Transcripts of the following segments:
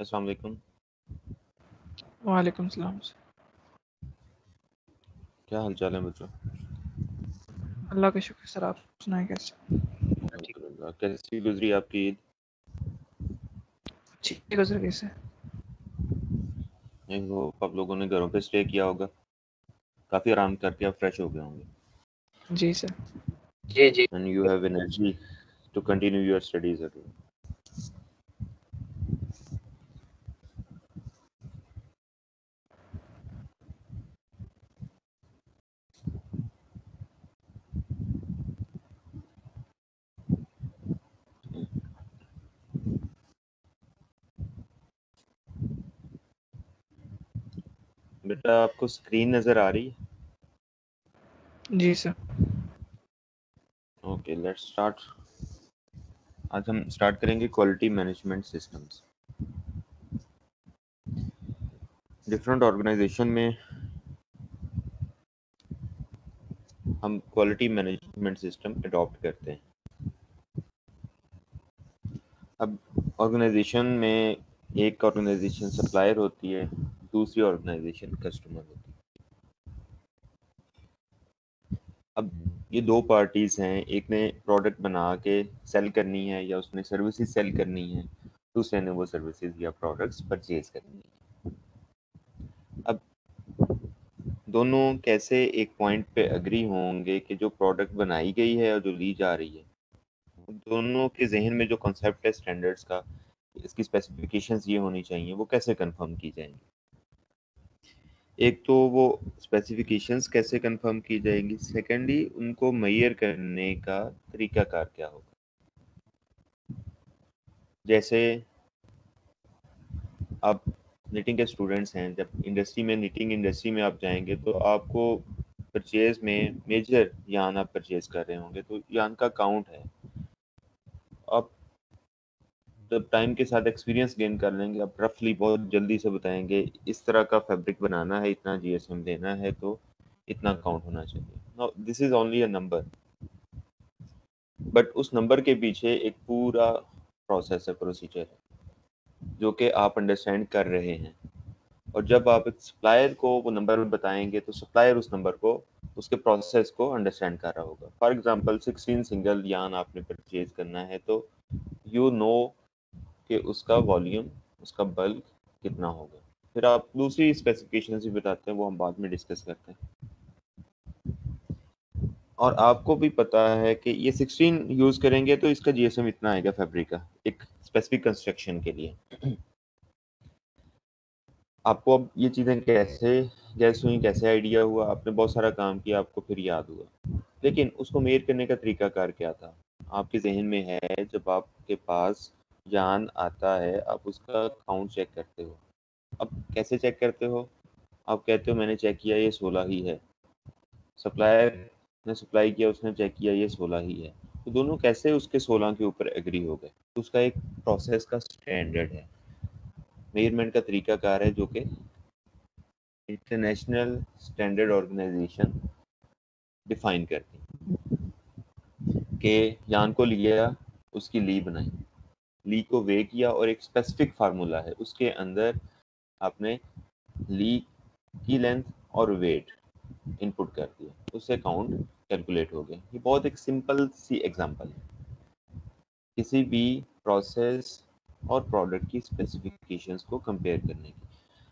अस्सलाम वालेकुम। वालेकुम सलाम। क्या हाल चाल है बच्चों? अल्लाह का शुक्र सर, आप सुनाएं कैसे? अल्हम्दुलिल्लाह। कैसी गुजरी आपकी ईद? अच्छी गुजर गई सर। नहीं, वो आप लोगों ने घरों पे स्टे किया होगा, काफ़ी आराम करके आप फ्रेश हो गए होंगे जी सर। जी जी and you have energy to continue your studies at home. बेटा आपको स्क्रीन नज़र आ रही है? जी सर। Okay, let's start. आज हम स्टार्ट करेंगे quality management systems. Different organisation में हम क्वालिटी मैनेजमेंट सिस्टम अडॉप्ट करते हैं। अब ऑर्गेनाइजेशन में एक ऑर्गेनाइजेशन सप्लायर होती है, दूसरी ऑर्गेनाइजेशन कस्टमर होती है। अब ये दो पार्टीज हैं, एक ने प्रोडक्ट बना के सेल करनी है या उसने सर्विसेज सेल करनी है, दूसरे ने वो सर्विसेज या प्रोडक्ट्स परचेज करनी है। अब दोनों कैसे एक पॉइंट पे अग्री होंगे कि जो प्रोडक्ट बनाई गई है और जो ली जा रही है, दोनों के जहन में जो कॉन्सेप्ट है स्टैंडर्ड्स का, इसकी स्पेसिफिकेशंस ये होनी चाहिए, वो कैसे कंफर्म की जाएंगी? एक तो वो स्पेसिफिकेशंस कैसे कंफर्म की जाएंगी, सेकेंडली उनको मेजर करने का तरीकाकार क्या होगा। जैसे आप निटिंग के स्टूडेंट्स हैं, जब निटिंग इंडस्ट्री में आप जाएंगे तो आपको परचेज में मेजर यान आप परचेज कर रहे होंगे, तो यान का काउंट है। आप जब टाइम के साथ एक्सपीरियंस गेन कर लेंगे, आप रफली बहुत जल्दी से बताएंगे इस तरह का फैब्रिक बनाना है, इतना जीएसएम देना है, तो इतना काउंट होना चाहिए। Now this is only a number, but उस नंबर के पीछे एक पूरा प्रोसेस है, प्रोसीजर है, जो कि आप अंडरस्टैंड कर रहे हैं। और जब आप एक सप्लायर को वो नंबर बताएंगे तो सप्लायर उस नंबर को, उसके प्रोसेस को अंडरस्टैंड कर रहा होगा। फॉर एग्जांपल 16 सिंगल यान आपने परचेज करना है, तो यू नो कि उसका वॉल्यूम, उसका बल्क कितना होगा। फिर आप दूसरी स्पेसिफिकेशन भी बताते हैं, वो हम बाद में डिस्कस करते हैं। और आपको भी पता है कि ये 16 यूज करेंगे तो इसका जीएसएम इतना आएगा फैब्रिक का, एक स्पेसिफिक कंस्ट्रक्शन के लिए। आपको अब ये चीज़ें कैसे गैस हुई, कैसे आइडिया हुआ, आपने बहुत सारा काम किया, आपको फिर याद हुआ, लेकिन उसको मेयर करने का तरीकाकार क्या था आपके जहन में है? जब आपके पास जान आता है, आप उसका काउंट चेक करते हो। अब कैसे चेक करते हो? आप कहते हो मैंने चेक किया, ये 16 ही है। सप्लायर ने सप्लाई किया, उसने चेक किया, ये 16 ही है। तो दोनों कैसे उसके 16 के ऊपर एग्री हो गए? तो उसका एक प्रोसेस का स्टैंडर्ड है, मेजरमेंट का तरीकाकार है, जो कि इंटरनेशनल स्टैंडर्ड ऑर्गेनाइजेशन डिफाइन करती है। कि यान को लिया, उसकी ली बनाई, ली को वे किया, और एक स्पेसिफिक फार्मूला है, उसके अंदर आपने ली की लेंथ और वेट इनपुट कर दिया, उससे काउंट कैलकुलेट हो गया। ये बहुत एक सिंपल सी एग्जांपल है किसी भी प्रोसेस और प्रोडक्ट की स्पेसिफिकेशंस को कंपेयर करने की।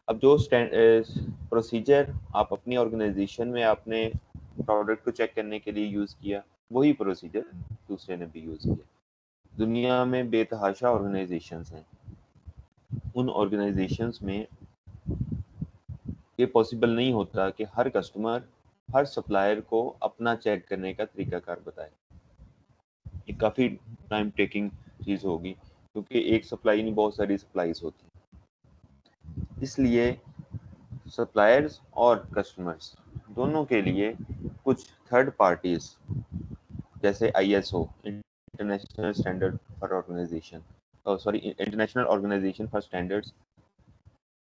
अब जो प्रोसीजर आप अपनी ऑर्गेनाइजेशन में आपने प्रोडक्ट को चेक करने के लिए यूज़ किया, वही प्रोसीजर दूसरे ने भी यूज़ किया। दुनिया में बेतहाशा ऑर्गेनाइजेशंस हैं, उन ऑर्गेनाइजेशंस में ये पॉसिबल नहीं होता कि हर कस्टमर, हर सप्लायर को अपना चेक करने का तरीकाकार बताए। ये काफ़ी टाइम टेकिंग चीज़ होगी, क्योंकि एक सप्लाई नहीं, बहुत सारी सप्लाईज होती हैं। इसलिए सप्लायर्स और कस्टमर्स दोनों के लिए कुछ थर्ड पार्टीज, जैसे ISO, international standard for organization, sorry international organization for standards,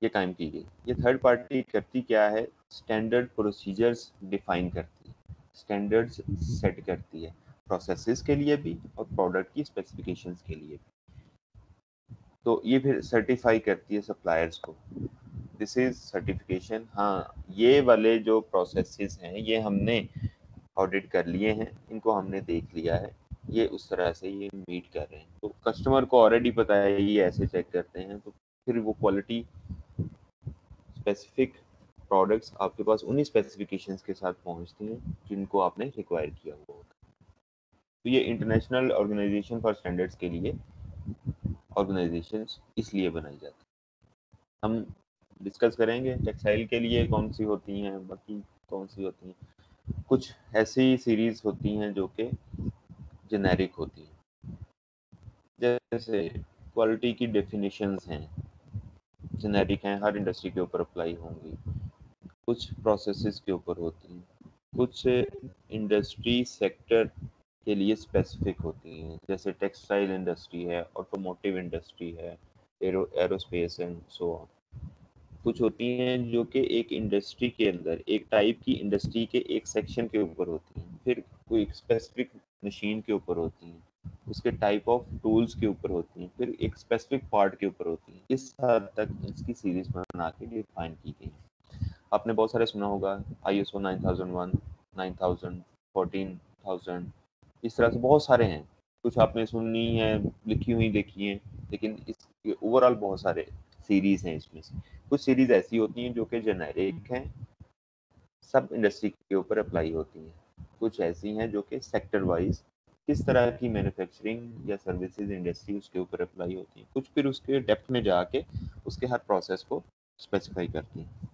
ये कायम की गई। ये थर्ड पार्टी करती क्या है? स्टैंडर्ड प्रोसीजर्स डिफाइन करती है, स्टैंडर्ड्स सेट करती है, प्रोसेसेस के लिए भी और प्रोडक्ट की स्पेसिफिकेशंस के लिए भी। तो ये फिर सर्टिफाई करती है सप्लायर्स को। This is certification. हाँ, ये वाले जो प्रोसेसेस हैं ये हमने ऑडिट कर लिए हैं, इनको हमने देख लिया है, ये उस तरह से ये मीट कर रहे हैं। तो कस्टमर को ऑलरेडी पता है ये ऐसे चेक करते हैं, तो फिर वो क्वालिटी स्पेसिफिक प्रोडक्ट्स आपके पास उन्हीं स्पेसिफिकेशंस के साथ पहुंचती हैं जिनको आपने रिक्वायर किया हुआ होता है। तो ये इंटरनेशनल ऑर्गेनाइजेशन फॉर स्टैंडर्ड्स के लिए ऑर्गेनाइजेशंस इसलिए बनाई जाती हैं। हम डिस्कस करेंगे टेक्सटाइल के लिए कौन सी होती हैं, बाकी कौन सी होती हैं। कुछ ऐसी सीरीज होती हैं जो कि जेनेरिक होती हैं, जैसे क्वालिटी की डेफिनेशंस हैं, जेनेरिक हैं, हर इंडस्ट्री के ऊपर अप्लाई होंगी। कुछ प्रोसेसेस के ऊपर होती हैं, कुछ इंडस्ट्री सेक्टर के लिए स्पेसिफिक होती हैं, जैसे टेक्सटाइल इंडस्ट्री है, ऑटोमोटिव इंडस्ट्री है, एरोस्पेस एंड सो ऑन। कुछ होती हैं जो कि एक इंडस्ट्री के अंदर, एक टाइप की इंडस्ट्री के एक सेक्शन के ऊपर होती हैं, फिर कोई स्पेसिफिक मशीन के ऊपर होती हैं, उसके टाइप ऑफ टूल्स के ऊपर होती हैं, फिर एक स्पेसिफिक पार्ट के ऊपर होती हैं। इस हद तक इसकी सीरीज बना के डिफाइन की गई है। आपने बहुत सारे सुना होगा, ISO 9001, 9000, 14000, इस तरह से बहुत सारे हैं। कुछ आपने सुनी है, लिखी हुई देखी है, लेकिन इसके ओवरऑल बहुत सारे सीरीज हैं इसमें से। कुछ सीरीज ऐसी होती हैं जो कि जेनेरिक हैं, सब इंडस्ट्री के ऊपर अप्लाई होती हैं। कुछ ऐसी हैं जो कि सेक्टर वाइज किस तरह की मैन्युफैक्चरिंग या सर्विसेज इंडस्ट्री उसके ऊपर अप्लाई होती हैं। कुछ फिर उसके डेप्थ में जाके उसके हर प्रोसेस को स्पेसिफाई करती हैं।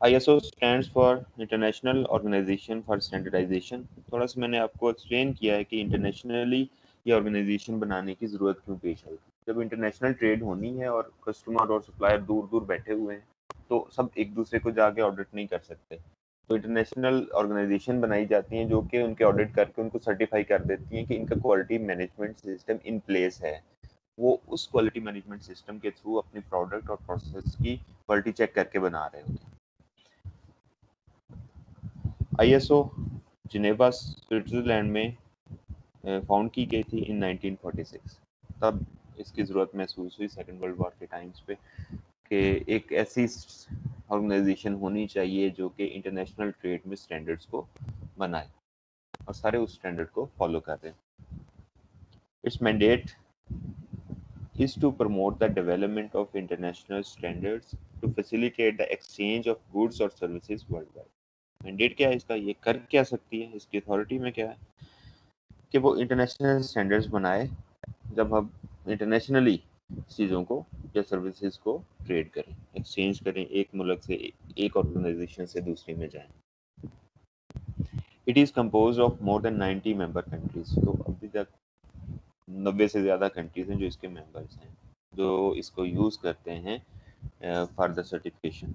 ISO stands for international organization for standardization. थोड़ा सा मैंने आपको एक्सप्लेन किया है कि इंटरनेशनली ये ऑर्गेनाइजेशन बनाने की ज़रूरत क्यों पेश आई। जब इंटरनेशनल ट्रेड होनी है और कस्टमर और सप्लायर दूर दूर बैठे हुए हैं, तो सब एक दूसरे को जाके ऑडिट नहीं कर सकते। तो इंटरनेशनल ऑर्गेनाइजेशन बनाई जाती हैं जो कि उनके ऑडिट करके उनको सर्टिफाई कर देती हैं कि इनका quality management system in place है। वो उस क्वालिटी मैनेजमेंट सिस्टम के थ्रू अपने प्रोडक्ट और प्रोसेस की क्वालिटी चेक करके बना रहे होते हैं। ISO जिनेवा स्विट्जरलैंड में फाउंड की गई थी इन 1946। तब इसकी ज़रूरत महसूस हुई सेकेंड वर्ल्ड वॉर के टाइम्स पे कि एक ऐसी ऑर्गेनाइजेशन होनी चाहिए जो कि इंटरनेशनल ट्रेड में स्टैंडर्ड्स को बनाए और सारे उस स्टैंडर्ड को फॉलो कर रहे हैं। It's mandate is to promote the development of international standards to facilitate the exchange of goods or services worldwide। Mandate क्या है इसका, ये कर क्या सकती है, इसकी अथॉरिटी में क्या है कि वो इंटरनेशनल स्टैंडर्ड्स बनाए जब हम इंटरनेशनली चीज़ों को या सर्विसेज को ट्रेड करें, एक्सचेंज करें, एक मुल्क से एक ऑर्गेनाइजेशन से दूसरी में जाएं। It is compose of more than 90 member countries. तो अभी तक 90 से ज़्यादा कंट्रीज हैं जो इसके मेंबर्स हैं, जो इसको यूज़ करते हैं for the certification.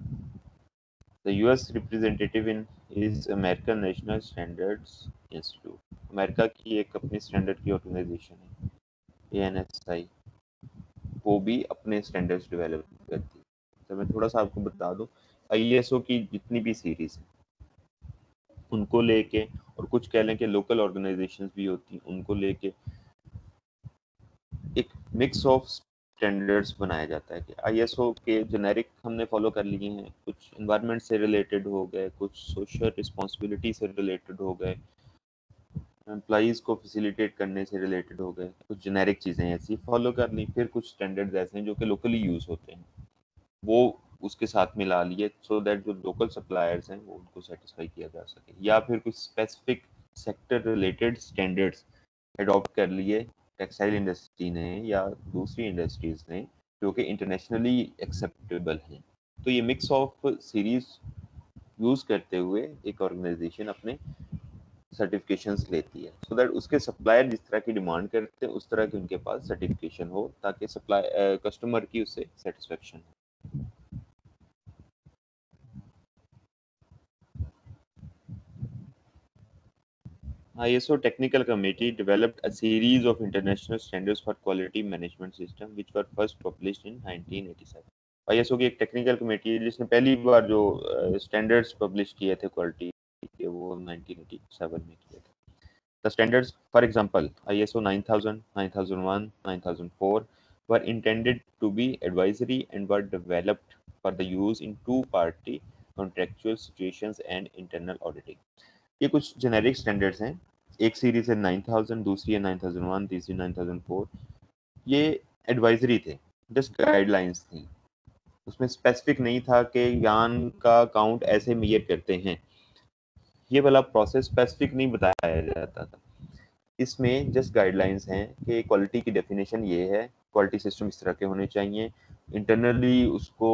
The US representative in is American national standards institute. America की एक अपनी स्टैंडर्ड की ऑर्गेनाइजेशन है ANSI, वो भी अपने स्टैंडर्ड्स डेवलप करती है। तो मैं थोड़ा सा आपको बता दूं, ISO की जितनी भी सीरीज है उनको लेके, और कुछ कह लें कि लोकल ऑर्गेनाइजेशंस भी होती हैं, उनको लेके एक मिक्स ऑफ स्टैंडर्ड्स बनाया जाता है कि ISO के जेनेरिक हमने फॉलो कर लिए हैं, कुछ इन्वायरमेंट से रिलेटेड हो गए, कुछ सोशल रिस्पॉन्सिबिलिटी से रिलेटेड हो गए, एम्प्लॉइज़ को फैसिलिटेट करने से रिलेटेड हो गए, कुछ जेनेरिक चीज़ें ऐसी फॉलो कर ली। फिर कुछ स्टैंडर्ड्स ऐसे हैं जो कि लोकली यूज़ होते हैं, वो उसके साथ मिला लिए सो दैट जो लोकल सप्लायर्स हैं वो उनको सेटिस्फाई किया जा सके, या फिर कुछ specific sector related standards adopt कर लिए टेक्सटाइल इंडस्ट्री ने या दूसरी इंडस्ट्रीज ने जो कि इंटरनेशनली एक्सेप्टेबल हैं। तो ये मिक्स ऑफ सीरीज यूज़ करते हुए एक ऑर्गेनाइजेशन अपने सर्टिफिकेशंस लेती है सो दैट उसके सप्लायर जिस तरह की डिमांड करते हैं उस तरह की उनके पास सर्टिफिकेशन हो, ताकि सप्लाई कस्टमर की उससे सेटिस्फेक्शन हो। ISO technical committee developed a series of international standards for quality management system which were first published in 1987। ISO की एक टेक्निकल कमेटी है जिसने पहली बार जो स्टैंडर्ड्स पब्लिश किए थे क्वालिटी के, वो 1987 में किए थे। The standards, for example, ISO 9000, 9001, 9004 were intended to be advisory and were developed for the use in two-party contractual situations and internal auditing. ये कुछ जेनेरिक स्टैंडर्ड्स हैं, एक सीरीज है 9000, दूसरी है 9001, तीसरी 9004। ये एडवाइजरी थे, जस्ट गाइडलाइंस थी, उसमें स्पेसिफिक नहीं था कि यान का काउंट ऐसे मेजर करते हैं, ये वाला प्रोसेस स्पेसिफिक नहीं बताया जाता था। इसमें जस्ट गाइडलाइंस हैं कि क्वालिटी की डेफिनेशन ये है, क्वालिटी सिस्टम इस तरह के होने चाहिए, इंटरनली उसको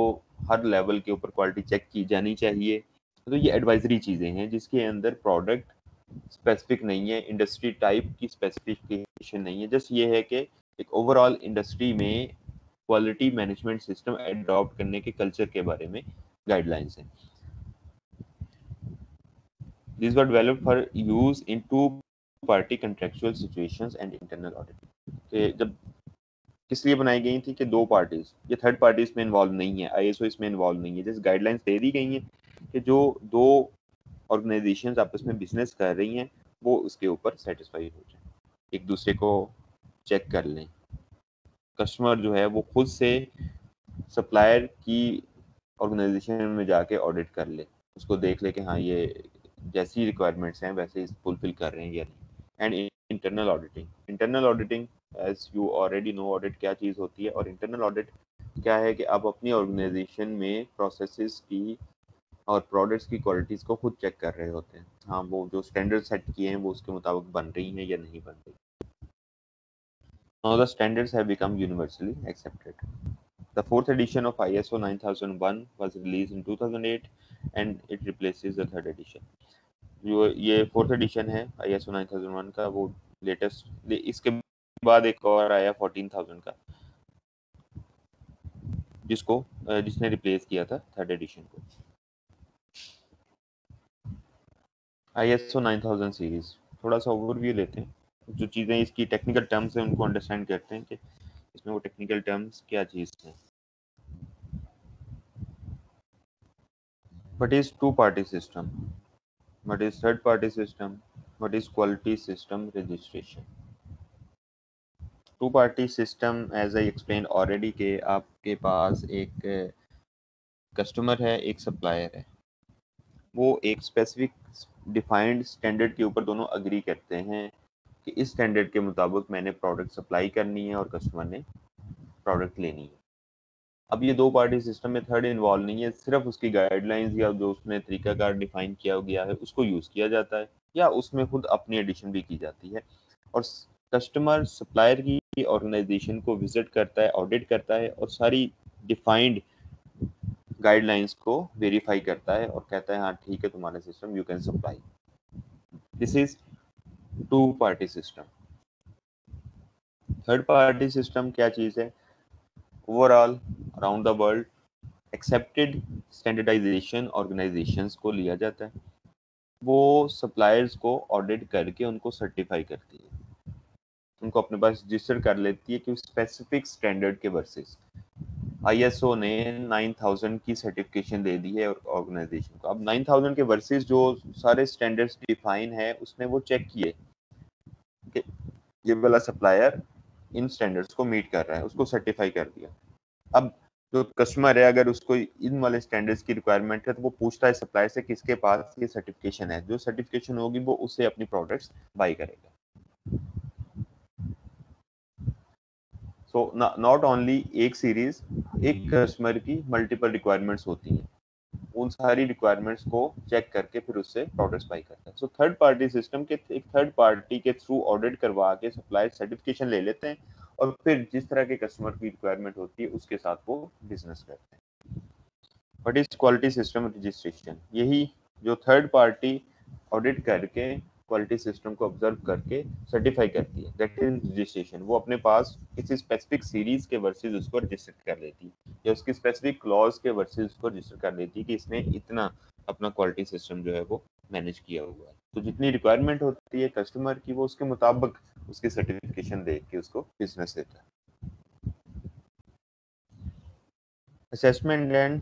हर लेवल के ऊपर क्वालिटी चेक की जानी चाहिए। तो ये एडवाइजरी चीज़ें हैं जिसके अंदर प्रोडक्ट स्पेसिफिक नहीं है, इंडस्ट्री टाइप की स्पेसिफिकेशन नहीं है, जस्ट ये है कि एक ओवरऑल इंडस्ट्री में क्वालिटी मैनेजमेंट सिस्टम एडॉप्ट करने के कल्चर के बारे में गाइडलाइंस हैं। These were developed for use in two-party contractual situations and internal auditing. कि जब किस लिए बनाई गई थी कि दो पार्टीज, ये थर्ड पार्टी इसमें इन्वॉल्व नहीं है, आईएसओ इसमें इन्वॉल्व नहीं है, जैसे गाइडलाइंस दे दी गई हैं कि जो दो ऑर्गेनाइजेशंस आपस में बिजनेस कर रही हैं वो उसके ऊपर सेटिस्फाई हो जाए, एक दूसरे को चेक कर लें। कस्टमर जो है वो खुद से सप्लायर की ऑर्गेनाइजेशन में जाके ऑडिट कर ले, उसको देख ले कि हाँ ये जैसी रिक्वायरमेंट्स हैं वैसे ही फुलफिल कर रहे हैं या नहीं। And internal auditing as you already know, audit क्या चीज़ होती है, और इंटरनल ऑडिट क्या है कि आप अपनी ऑर्गेनाइजेशन में प्रोसेसेस की और प्रोडक्ट्स की क्वालिटीज़ को खुद चेक कर रहे होते हैं, हाँ वो जो स्टैंडर्ड सेट किए हैं वो उसके मुताबिक बन रही हैं या नहीं बन रही। Now the standards have become universally accepted. The fourth edition of ISO 9001 was released in 2008 and it replaces the third edition. जो ये फोर्थ एडिशन है ISO 9001 का, वो लेटेस्ट, इसके बाद एक और आया 14000 का जिसने रिप्लेस किया था थर्ड एडिशन को। ISO 9000 सीरीज, थोड़ा सा ओवरव्यू लेते हैं, जो चीज़ें इसकी टेक्निकल टर्म्स हैं उनको अंडरस्टैंड करते हैं कि इसमें वो टेक्निकल टर्म्स क्या चीज़ हैं। What is two-party system? What is third-party system? What is quality system registration? Two-party system, as I explained already, कि आपके पास एक कस्टमर है, एक सप्लायर है, वो एक स्पेसिफिक डिफाइंड स्टैंडर्ड के ऊपर दोनों अग्री करते हैं कि इस स्टैंडर्ड के मुताबिक मैंने प्रोडक्ट सप्लाई करनी है और कस्टमर ने प्रोडक्ट लेनी है। अब ये दो पार्टी सिस्टम में थर्ड इन्वॉल्व नहीं है, सिर्फ उसकी गाइडलाइंस या जो उसने तरीकाकार डिफाइन किया गया है उसको यूज़ किया जाता है, या उसमें खुद अपनी एडिशन भी की जाती है, और कस्टमर सप्लायर की ऑर्गेनाइजेशन को विजिट करता है, ऑडिट करता है और सारी डिफाइंड गाइडलाइंस को वेरीफाई करता है और कहता है हाँ ठीक है तुम्हारा system you can supply. This is two party system. Third party system क्या चीज़ है? Overall around the world accepted standardization organizations को लिया जाता है, वो सप्लायर्स को ऑडिट करके उनको सर्टिफाई करती है, उनको अपने पास रजिस्टर कर लेती है कि स्पेसिफिक स्टैंडर्ड के वर्सेस। आईएसओ ने 9000 की सर्टिफिकेशन दे दी है ऑर्गेनाइजेशन को। अब 9000 के वर्सेस जो सारे स्टैंडर्ड्स डिफाइन है उसने वो चेक किए कि ये वाला सप्लायर इन स्टैंडर्ड्स को मीट कर रहा है, उसको सर्टिफाई कर दिया। अब जो कस्टमर है अगर उसको इन वाले स्टैंडर्ड्स की रिक्वायरमेंट है तो वो पूछता है सप्लायर से किसके पास ये सर्टिफिकेशन है, जो सर्टिफिकेशन होगी वो उससे अपनी प्रोडक्ट्स बाई करेगा। सो नॉट ओनली एक सीरीज, एक कस्टमर की मल्टीपल रिक्वायरमेंट्स होती हैं, उन सारी रिक्वायरमेंट्स को चेक करके फिर उससे प्रोडक्ट्स बाई करता है। सो थर्ड पार्टी सिस्टम के एक थर्ड पार्टी के थ्रू ऑडिट करवा के सप्लायर सर्टिफिकेशन ले लेते हैं और फिर जिस तरह के कस्टमर की रिक्वायरमेंट होती है उसके साथ वो बिजनेस करते हैं। What is quality system registration? यही जो थर्ड पार्टी ऑडिट करके क्वालिटी सिस्टम को ऑब्जर्व करके सर्टिफाई करती है, दैट इज रजिस्ट्रेशन। वो अपने पास किसी स्पेसिफिक सीरीज के वर्सेस उसको रजिस्टर कर लेती है, या उसकी स्पेसिफिक क्लॉज के वर्सेस उसको रजिस्टर कर लेती है कि इसने इतना अपना क्वालिटी सिस्टम जो है वो मैनेज किया हुआ है। तो जितनी रिक्वायरमेंट होती है कस्टमर की वो उसके मुताबिक उसकी सर्टिफिकेशन देख के उसको बिजनेस देता है। assessment and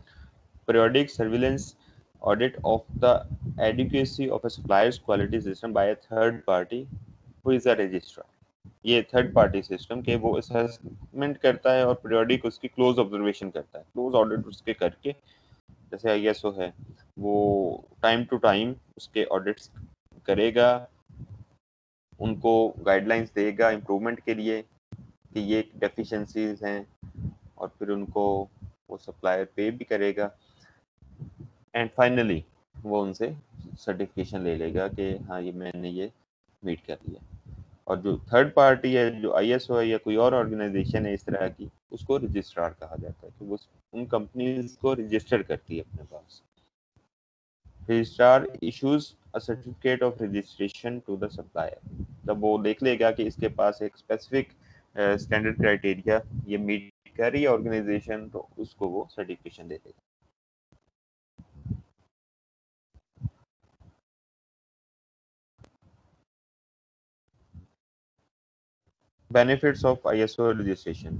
periodic surveillance audit of the adequacy of a supplier's quality system by a third party who is a registrar. ये थर्ड पार्टी सिस्टम के वो असेसमेंट करता है और पीरियोडिक उसकी क्लोज ऑब्जर्वेशन करता है, क्लोज ऑडिट उसके करके, जैसे आईएसओ है वो टाइम टू टाइम उसके ऑडिट्स करेगा, उनको गाइडलाइंस देगा इम्प्रूवमेंट के लिए कि ये डेफिशिएंसीज हैं, और फिर उनको वो सप्लायर पे भी करेगा, एंड फाइनली वो उनसे सर्टिफिकेशन ले लेगा कि हाँ ये मैंने ये मीट कर लिया। और जो थर्ड पार्टी है, जो आईएसओ है या कोई और ऑर्गेनाइजेशन है इस तरह की, उसको रजिस्ट्रार कहा जाता है कि वो उन कंपनीज को रजिस्टर करती है अपने पास। Registrar issues a certificate of registration to the supplier. जब वो देख लेगा कि इसके पास एक स्पेसिफिक स्टैंडर्ड क्राइटेरिया ये मीट कर रही है ऑर्गेनाइजेशन, तो उसको वो सर्टिफिकेशन दे देगा। बेनिफिट्स ऑफ आईएसओ रजिस्ट्रेशन,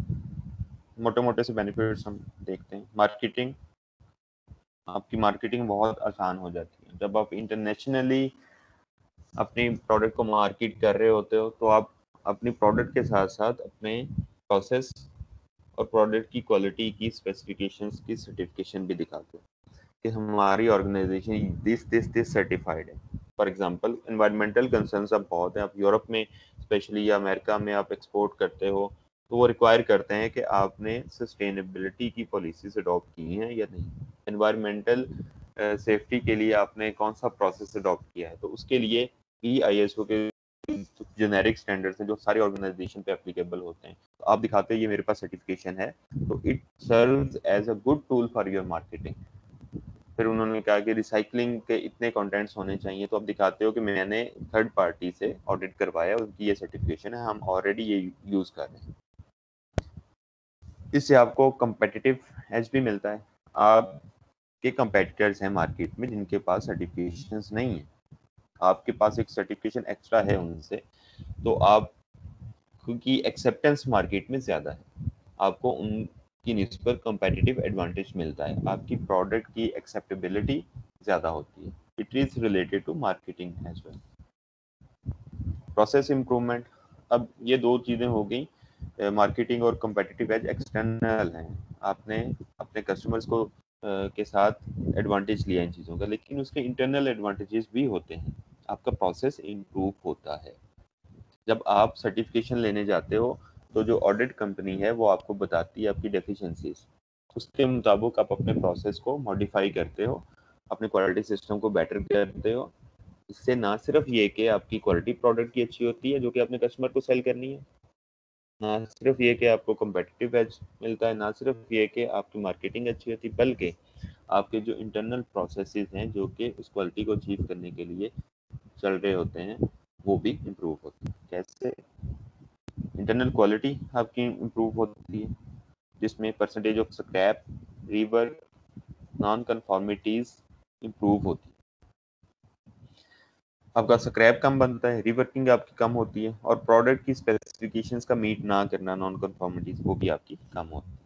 मोटे मोटे से बेनिफिट्स हम देखते हैं। मार्केटिंग, आपकी मार्केटिंग बहुत आसान हो जाती है। जब आप इंटरनेशनली अपनी प्रोडक्ट को मार्केट कर रहे होते हो तो आप अपनी प्रोडक्ट के साथ साथ अपने प्रोसेस और प्रोडक्ट की क्वालिटी की स्पेसिफिकेशंस की सर्टिफिकेशन भी दिखाते हो कि हमारी ऑर्गेनाइजेशन दिस सर्टिफाइड है। फॉर एग्जांपल एनवायरमेंटल कंसर्न्स अब बहुत हैं। आप यूरोप में स्पेशली या अमेरिका में आप एक्सपोर्ट करते हो तो वो रिक्वायर करते हैं कि आपने सस्टेनेबिलिटी की पॉलिसीज अडॉप्ट की हैं या नहीं, एनवायरमेंटल सेफ्टी के लिए आपने कौन सा प्रोसेस अडॉप्ट किया है। तो उसके लिए भी आईएसओ के जेनेरिक स्टैंडर्ड्स हैं जो सारी ऑर्गेनाइजेशन पे एप्लीकेबल होते हैं। तो आप दिखाते हैं ये मेरे पास सर्टिफिकेशन है, तो it serves as a good tool for your marketing. फिर उन्होंने कहा कि रिसाइकलिंग के इतने कंटेंट्स होने चाहिए, तो आप दिखाते हो कि मैंने थर्ड पार्टी से ऑडिट करवाया, उनकी ये सर्टिफिकेशन है, हम ऑलरेडी ये यूज कर रहे हैं। इससे आपको कंपेटिटिव एज भी मिलता है। आपके कंपेटिटर्स हैं मार्केट में जिनके पास सर्टिफिकेशंस नहीं है, आपके पास एक सर्टिफिकेशन एक्स्ट्रा है उनसे, तो आप क्योंकि एक्सेप्टेंस मार्केट में ज़्यादा है, आपको उनकी निस्बत कंपेटिटिव एडवांटेज मिलता है, आपकी प्रोडक्ट की एक्सेप्टेबिलिटी ज़्यादा होती है। It is related to marketing as well. Process improvement, अब ये दो चीज़ें हो गई, मार्केटिंग और कंपेटिटिव एज एक्सटर्नल हैं। आपने अपने कस्टमर्स को के साथ एडवांटेज लिया इन चीज़ों का, लेकिन उसके इंटरनल एडवांटेजेस भी होते हैं। आपका प्रोसेस इम्प्रूव होता है। जब आप सर्टिफिकेशन लेने जाते हो तो जो ऑडिट कंपनी है वो आपको बताती है आपकी डेफिशिएंसीज, उसके मुताबिक आप अपने प्रोसेस को मॉडिफाई करते हो, अपने क्वालिटी सिस्टम को बेटर करते हो। इससे ना सिर्फ ये कि आपकी क्वालिटी प्रोडक्ट की अच्छी होती है जो कि अपने कस्टमर को सेल करनी है, ना सिर्फ ये कि आपको कम्पिटिटिव एज मिलता है, ना सिर्फ ये कि आपकी मार्केटिंग अच्छी होती है, बल्कि आपके जो इंटरनल प्रोसेसेस हैं जो कि उस क्वालिटी को अचीव करने के लिए चल रहे होते हैं वो भी इम्प्रूव होते हैं। कैसे? इंटरनल क्वालिटी आपकी इम्प्रूव होती है जिसमें percentage of scrap, rework, non conformities improve होती है। आपका स्क्रैप कम बनता है, रिवर्किंग आपकी कम होती है, और प्रोडक्ट की स्पेसिफिकेशंस का मीट ना करना, नॉन कन्फॉर्मिटीज, वो भी आपकी कम होती है।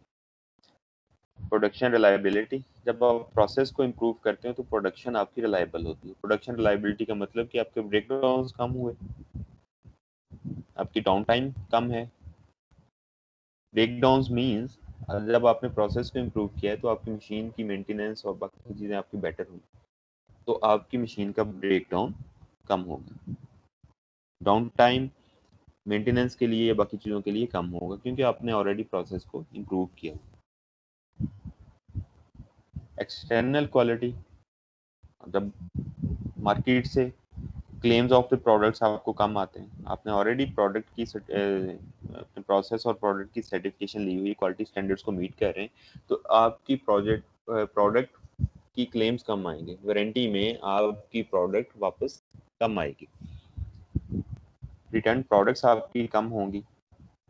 प्रोडक्शन रिलायबिलिटी, जब आप प्रोसेस को इम्प्रूव करते हो तो प्रोडक्शन आपकी रिलायबल होती है। प्रोडक्शन रिलायबिलिटी का मतलब कि आपके ब्रेक डाउन कम हुए, आपकी डाउन टाइम कम है। ब्रेक डाउन मीन्स जब आपने प्रोसेस को इम्प्रूव किया है तो आपकी मशीन की मेंटेनेंस और बाकी चीज़ें आपकी बेटर हुई, तो आपकी मशीन का ब्रेक डाउन कम होगा। डाउन टाइम मेंटेनेंस के लिए या बाकी चीज़ों के लिए कम होगा क्योंकि आपने ऑलरेडी प्रोसेस को इम्प्रूव किया। एक्सटर्नल क्वालिटी, जब मार्केट से क्लेम्स ऑफ द प्रोडक्ट्स आपको कम आते हैं, आपने ऑलरेडी प्रोडक्ट की प्रोसेस और प्रोडक्ट की सर्टिफिकेशन ली हुई, क्वालिटी स्टैंडर्ड्स को मीट कर रहे हैं, तो आपकी प्रोडक्ट की क्लेम्स कम आएंगे, वारंटी में आपकी प्रोडक्ट वापस कम आएगी, रिटर्न प्रोडक्ट्स आपकी कम होंगी।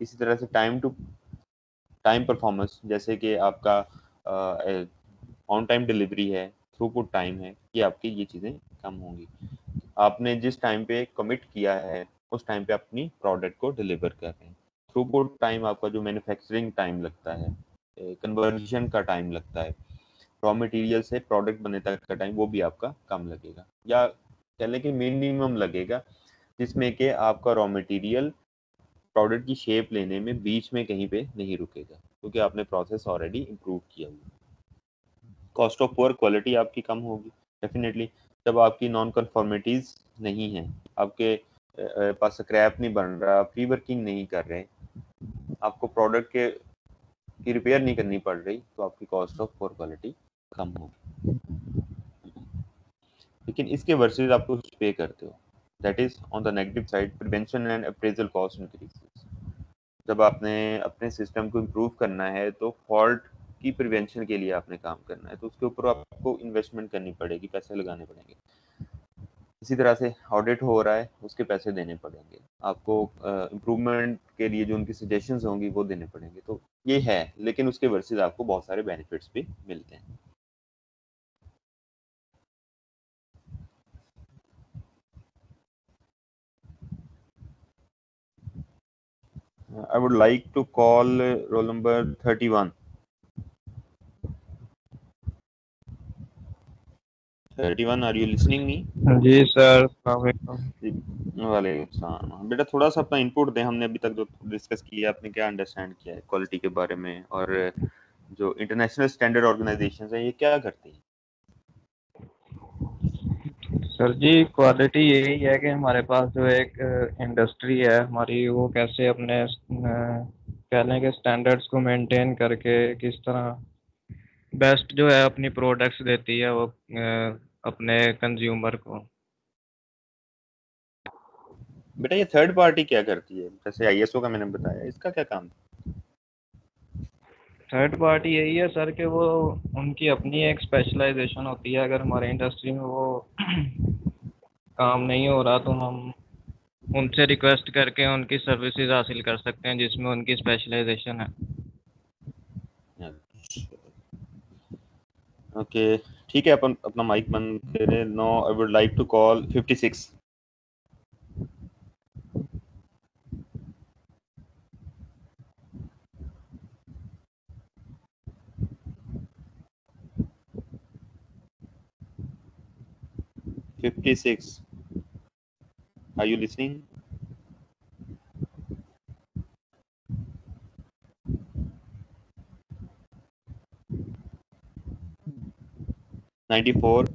इसी तरह से टाइम परफॉर्मेंस, जैसे कि आपका ऑन टाइम डिलीवरी है, थ्रूपुट टाइम है, ये आपकी ये चीज़ें कम होंगी। आपने जिस टाइम पे कमिट किया है उस टाइम पे अपनी प्रोडक्ट को डिलीवर कर रहे हैं। थ्रूपुट टाइम आपका जो मैन्युफैक्चरिंग टाइम लगता है कन्वर्जन का टाइम लगता है, रॉ मटेरियल से प्रोडक्ट बनने तक का टाइम, वो भी आपका कम लगेगा, या कह लें कि मिनिमम लगेगा, जिसमें कि आपका रॉ मटेरियल प्रोडक्ट की शेप लेने में बीच में कहीं पे नहीं रुकेगा, क्योंकि आपने प्रोसेस ऑलरेडी इम्प्रूव किया हुआ। कॉस्ट ऑफ पुअर क्वालिटी आपकी कम होगी डेफिनेटली, जब आपकी नॉन कन्फॉर्मिटीज नहीं है, आपके पास स्क्रैप नहीं बन रहा, आप रीवर्किंग नहीं कर रहे, आपको प्रोडक्ट के की रिपेयर नहीं करनी पड़ रही, तो आपकी कॉस्ट ऑफ पुअर क्वालिटी कम होगी। लेकिन इसके वर्सेस आप कुछ पे करते हो, that is on the negative side, prevention and appraisal cost increases. जब आपने अपने सिस्टम को इम्प्रूव करना है तो फॉल्ट की प्रिवेंशन के लिए आपने काम करना है, तो उसके ऊपर आपको इन्वेस्टमेंट करनी पड़ेगी, पैसे लगाने पड़ेंगे। इसी तरह से ऑडिट हो रहा है, उसके पैसे देने पड़ेंगे आपको, इम्प्रूवमेंट के लिए जो उनकी सजेशंस होंगी वो देने पड़ेंगे। तो ये है, लेकिन उसके वर्सेस आपको बहुत सारे बेनिफिट्स भी मिलते हैं। I would like to call roll number 31. 31, are you listening me? जी सर, अस्सलाम वालेकुम। वालेकुम सलाम। बेटा थोड़ा सा अपना इनपुट दें, हमने अभी तक जो डिस्कस किया आपने क्या अंडरस्टैंड किया है क्वालिटी के बारे में, और जो इंटरनेशनल स्टैंडर्ड ऑर्गेनाइजेशंस हैं ये क्या करती हैं? सर जी, क्वालिटी यही है कि हमारे पास जो एक इंडस्ट्री है हमारी, वो कैसे अपने कह लें कि स्टैंडर्ड्स को मेंटेन करके किस तरह बेस्ट जो है अपनी प्रोडक्ट्स देती है वो अपने कंज्यूमर को। बेटा ये थर्ड पार्टी क्या करती है? जैसे आईएसओ का मैंने बताया, इसका क्या काम है? थर्ड पार्टी यही है सर कि वो उनकी अपनी एक स्पेशलाइजेशन होती है। अगर हमारे इंडस्ट्री में वो काम नहीं हो रहा तो हम उनसे रिक्वेस्ट करके उनकी सर्विसेज हासिल कर सकते हैं जिसमें उनकी स्पेशलाइजेशन है। ओके, ठीक है, अपन अपना माइक बंद करें। No, I would like to call 56। Are you listening? $94.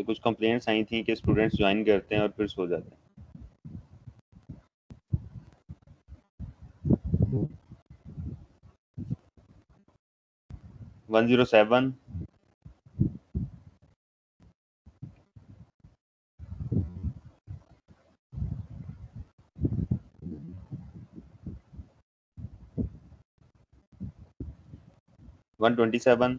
कुछ कंप्लेंट्स आई थी कि स्टूडेंट्स ज्वाइन करते हैं और फिर सो जाते हैं। 107। 127।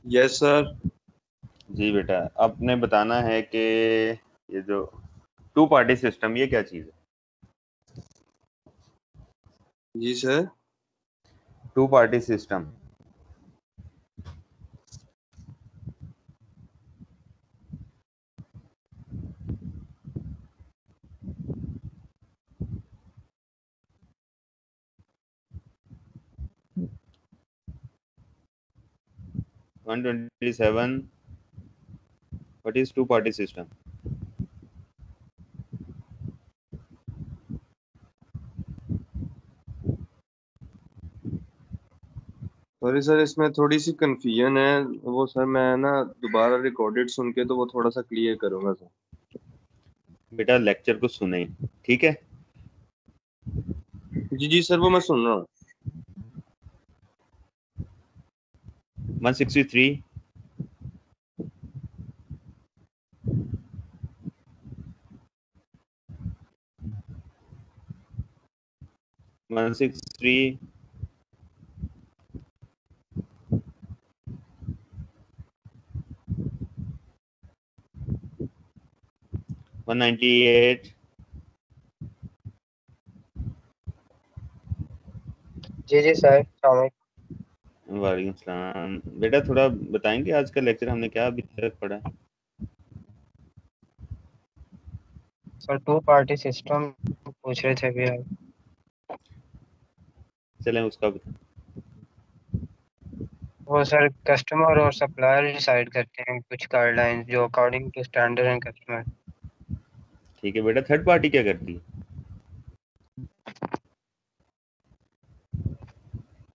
Yes sir. जी बेटा, आपने बताना है कि ये जो टू पार्टी सिस्टम ये क्या चीज़ है? जी sir. Two party system one 127। What is two party system? Sorry sir, इसमें थोड़ी सी कंफ्यूजन है। वो सर मैं ना दोबारा रिकॉर्डेड सुन के तो वो थोड़ा सा क्लियर करूंगा सर। बेटा लेक्चर को सुने, ठीक है? जी जी सर, वो मैं सुन रहा हूँ। 163। 163। 198। जी जी सर, अस्सलाम वालेकुम। वालेकुम सलाम। बेटा थोड़ा बताएंगे आज का लेक्चर हमने क्या अभी तक पढ़ा? सर टू पार्टी सिस्टम पूछ रहे थे अभी आप। चलें उसका बता। वो सर कस्टमर और सप्लायर डिसाइड करते हैं कुछ गाइडलाइंस जो according to standard and customer. ठीक है बेटा, थर्ड पार्टी क्या करती है?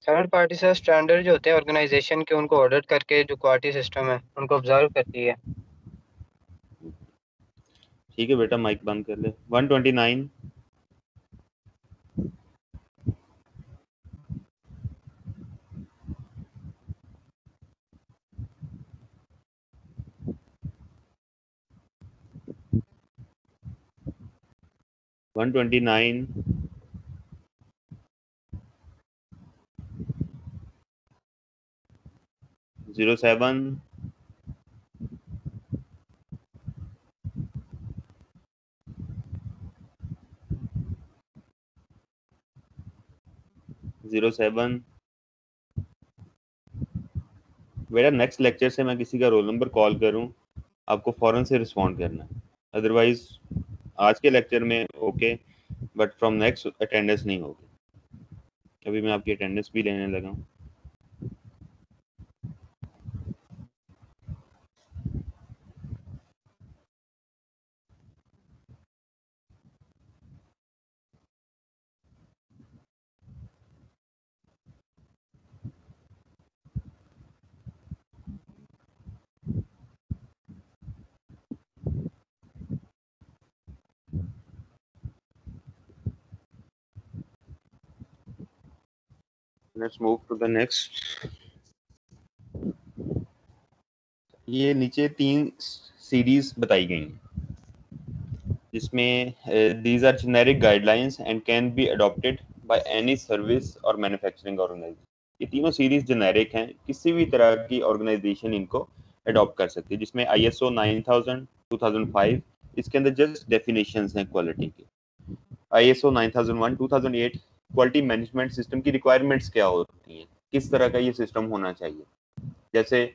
थर्ड पार्टी सर स्टैंडर्ड जो होते हैं ऑर्गेनाइजेशन के, उनको ऑडिट करके जो क्वालिटी सिस्टम है उनको ऑब्जर्व करती है। ठीक है बेटा, माइक बंद कर ले। 129 129 07 07। बेटा नेक्स्ट लेक्चर से मैं किसी का रोल नंबर कॉल करूं, आपको फौरन से रिस्पॉन्ड करना है। अदरवाइज आज के लेक्चर में okay, but from next attendance नहीं होगी। अभी मैं आपकी अटेंडेंस भी लेने लगा हूँ। Let's move to the next. ये नीचे 3 सीरीज बताई गई हैं जिसमें these are generic guidelines and can be adopted by any service और मैन्युफैक्चरिंग ऑर्गेनाइजेशन। ये तीनों सीरीज जेनेरिक हैं, किसी भी तरह की ऑर्गेनाइजेशन इनको अडॉप्ट कर सकती है। जिसमें ISO 9000 2005, इसके अंदर जस्ट डेफिनेशंस हैं क्वालिटी की। ISO 9001 2008 क्वालिटी मैनेजमेंट सिस्टम की रिक्वायरमेंट्स क्या होती हैं, किस तरह का ये सिस्टम होना चाहिए। जैसे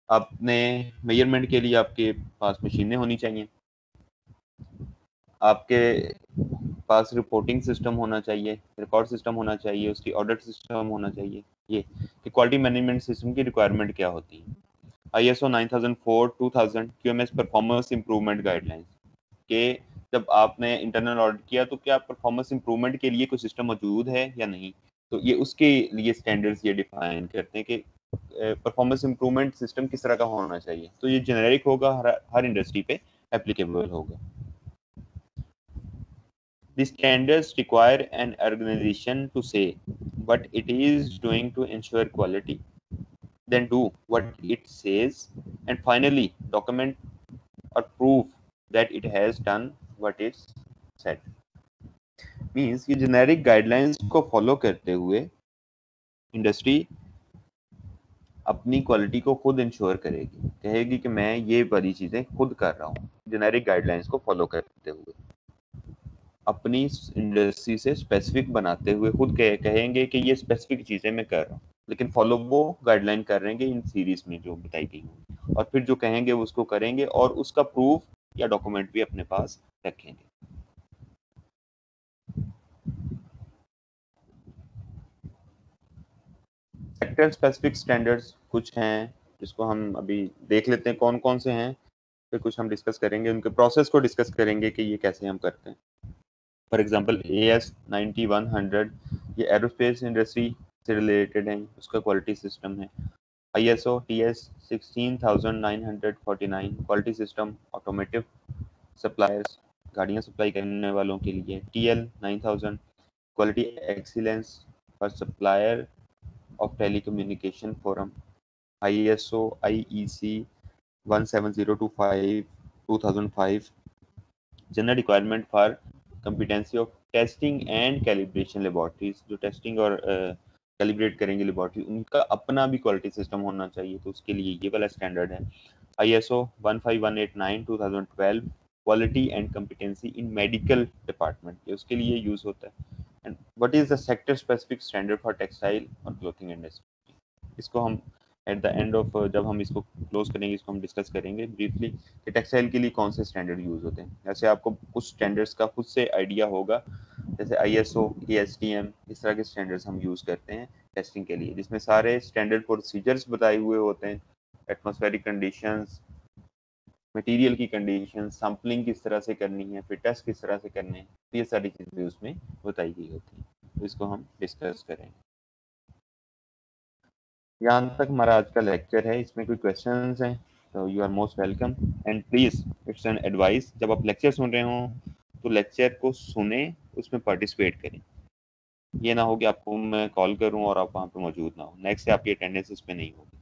आपने मेजरमेंट के लिए आपके पास मशीनें होनी चाहिए, आपके पास रिपोर्टिंग सिस्टम होना चाहिए, रिकॉर्ड सिस्टम होना चाहिए, उसकी ऑडिट सिस्टम होना चाहिए। ये कि क्वालिटी मैनेजमेंट सिस्टम की रिक्वायरमेंट क्या होती है। ISO 9004 2000 QMS performance improvement guidelines के जब आपने इंटरनल ऑडिट किया तो क्या परफॉर्मेंस इंप्रूवमेंट के लिए कोई सिस्टम मौजूद है या नहीं। तो ये उसके लिए स्टैंडर्ड्स ये डिफाइन करते हैं कि परफॉर्मेंस इंप्रूवमेंट सिस्टम किस तरह का होना चाहिए। तो ये जेनेरिक होगा, हर इंडस्ट्री पे एप्लीकेबल होगा। The standards require an organization to say what it is doing to ensure quality, then do what it says, and finally document or prove that it has done what it's said. Means ये generic guidelines को follow करते हुए industry अपनी quality को खुद ensure करेगी, कहेगी कि मैं ये वाली चीजें खुद कर रहा हूँ जेनेरिक गाइडलाइंस को फॉलो करते हुए। अपनी इंडस्ट्री से स्पेसिफिक बनाते हुए खुद कहेंगे कि ये स्पेसिफिक चीज़ें मैं कर रहा हूँ, लेकिन फॉलो वो गाइडलाइन कर रहेंगे इन सीरीज में जो बताई गई है, और फिर जो कहेंगे वो उसको करेंगे और उसका प्रूफ या डॉक्यूमेंट भी अपने पास रखेंगे। सेक्टर स्पेसिफिक स्टैंडर्ड्स कुछ हैं जिसको हम अभी देख लेते हैं कौन कौन से हैं, फिर कुछ हम डिस्कस करेंगे, उनके प्रोसेस को डिस्कस करेंगे कि ये कैसे हम करते हैं। फॉर एग्जांपल AS 9100 ये एरोस्पेस इंडस्ट्री से रिलेटेड है, उसका क्वालिटी सिस्टम है। ISO TS 16949 quality system automotive suppliers, गाड़ियां सप्लाई करने वालों के लिए। TL 9000 quality excellence for supplier of telecommunication forum. ISO IEC 17025 2005 general requirement for competency of testing and calibration laboratories, जो टेस्टिंग और कैलिब्रेट करेंगे लेबोरेटरी, उनका अपना भी क्वालिटी सिस्टम होना चाहिए, तो उसके लिए ये वाला स्टैंडर्ड है। ISO 15189 2012 quality and competency in medical department, ये उसके लिए यूज होता है। And what is the sector specific standard for textile और क्लोथिंग इंडस्ट्री। इसको हम एट द एंड ऑफ जब हम इसको क्लोज करेंगे इसको हम डिस्कस करेंगे ब्रीफली कि टेक्सटाइल के लिए कौन से स्टैंडर्ड यूज होते हैं। जैसे आपको कुछ स्टैंडर्ड्स का खुद से आइडिया होगा, जैसे ISO, ASTM, इस तरह के स्टैंडर्ड्स हम यूज करते हैं टेस्टिंग के लिए, जिसमें सारे स्टैंडर्ड प्रोसीजर्स बताए हुए होते हैं, एटमॉस्फेरिक कंडीशंस, मटेरियल की कंडीशन, सैम्पलिंग किस तरह से करनी है, फिर टेस्ट किस तरह से करने हैं, ये सारी चीज़ें उसमें बताई गई होती हैं। तो इसको हम डिस्कस करें। यहाँ तक हमारा आज का लेक्चर है। इसमें कोई क्वेश्चंस हैं तो you are most welcome and please it's an advice, जब आप लेक्चर सुन रहे हो तो लेक्चर को सुने, उसमें पार्टिसिपेट करें। ये ना हो कि आपको मैं कॉल करूं और आप वहाँ पे मौजूद ना हो, नेक्स्ट से आपकी अटेंडेंस उस पर नहीं होगी।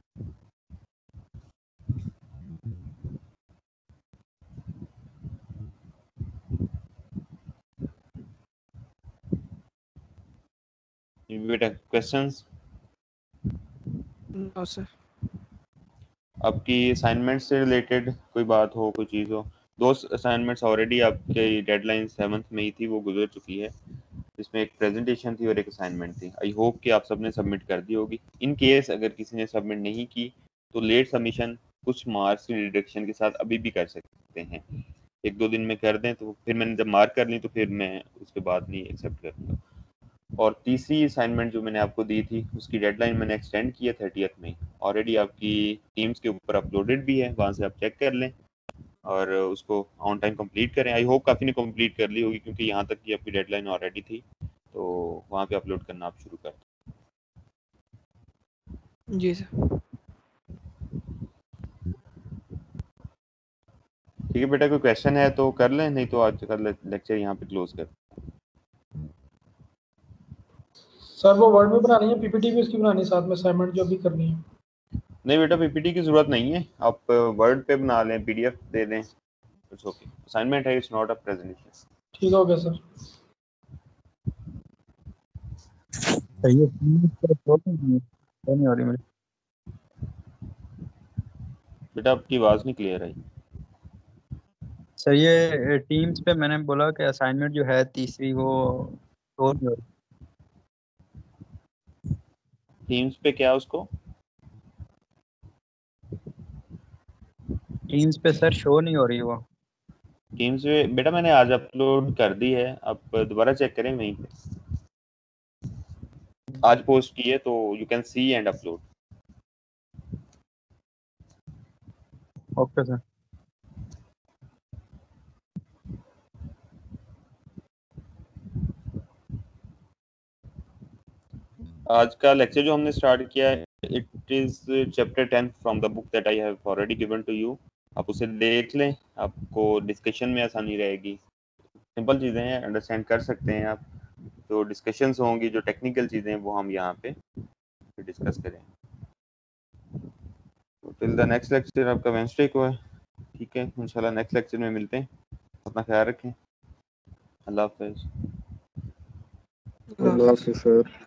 बेटा क्वेश्चंस? No sir. आपकी असाइनमेंट से रिलेटेड कोई बात हो, कोई चीज़ हो? दो असाइनमेंट्स ऑलरेडी आपके डेडलाइन 7th में ही थी, वो गुजर चुकी है। इसमें एक प्रेजेंटेशन थी और एक असाइनमेंट थी। आई होप कि आप सबने सबमिट कर दी होगी। इन केस अगर किसी ने सबमिट नहीं की तो लेट सबमिशन कुछ मार्क्स की डिडक्शन के साथ अभी भी कर सकते हैं। 1-2 दिन में कर दें तो फिर मैंने जब मार्क कर ली तो फिर मैं उसके बाद नहीं एक्सेप्ट करूँगा। और तीसरी असाइनमेंट जो मैंने आपको दी थी उसकी डेडलाइन मैंने एक्सटेंड की है 30th में। ऑलरेडी आपकी टीम्स के ऊपर अपलोडेड भी है, वहाँ से आप चेक कर लें और उसको ऑन टाइम कंप्लीट करें। आई होप काफ़ी ने कंप्लीट कर ली होगी क्योंकि यहाँ तक की आपकी डेडलाइन ऑलरेडी थी, तो वहाँ पे अपलोड करना आप शुरू कर दें। जी सर। ठीक है बेटा, कोई क्वेश्चन है तो कर लें, नहीं तो आज का लेक्चर यहाँ पे क्लोज कर। सर वो वर्ड में बनानी है, पीपीटी भी उसकी बनानी है साथ में, असाइनमेंट जो भी करनी है? नहीं बेटा, पीपीटी की जरूरत नहीं है, आप वर्ड पे बना लें, PDF दे दें, इट्स ओके। असाइनमेंट है, इट्स नॉट अ प्रेजेंटेशन। ठीक हो गया सर। ये नहीं हो रही मेरी। बेटा आपकी आवाज़ नहीं क्लियर आई। सर ये टीम्स पे मैंने बोला कि असाइनमेंट जो है तीसरी वो शो नहीं हो रही। टीम्स पे क्या उसको? टीम्स पे सर शो नहीं हो रही वो। टीम्स पे बेटा मैंने आज अपलोड कर दी है, आप दोबारा चेक करें वहीं पे। आज पोस्ट की है तो you can see and upload. Okay sir. आज का लेक्चर जो हमने स्टार्ट किया है, it is chapter 10 from the book that I have already given to you. आप उसे देख लें, आपको डिस्कशन में आसानी रहेगी। सिंपल चीज़ें हैं, अंडरस्टैंड कर सकते हैं आप। तो डिस्कशंस होंगी, जो टेक्निकल चीज़ें हैं वो हम यहाँ पे डिस्कस करें। तो टिल द नेक्स्ट लेक्चर आपका वेडनेसडे को है, ठीक है। इंशाल्लाह नेक्स्ट लेक्चर में मिलते हैं। अपना ख्याल रखें। अल्लाह हाफ़िज़। अल्लाह हाफ़िज़ सर।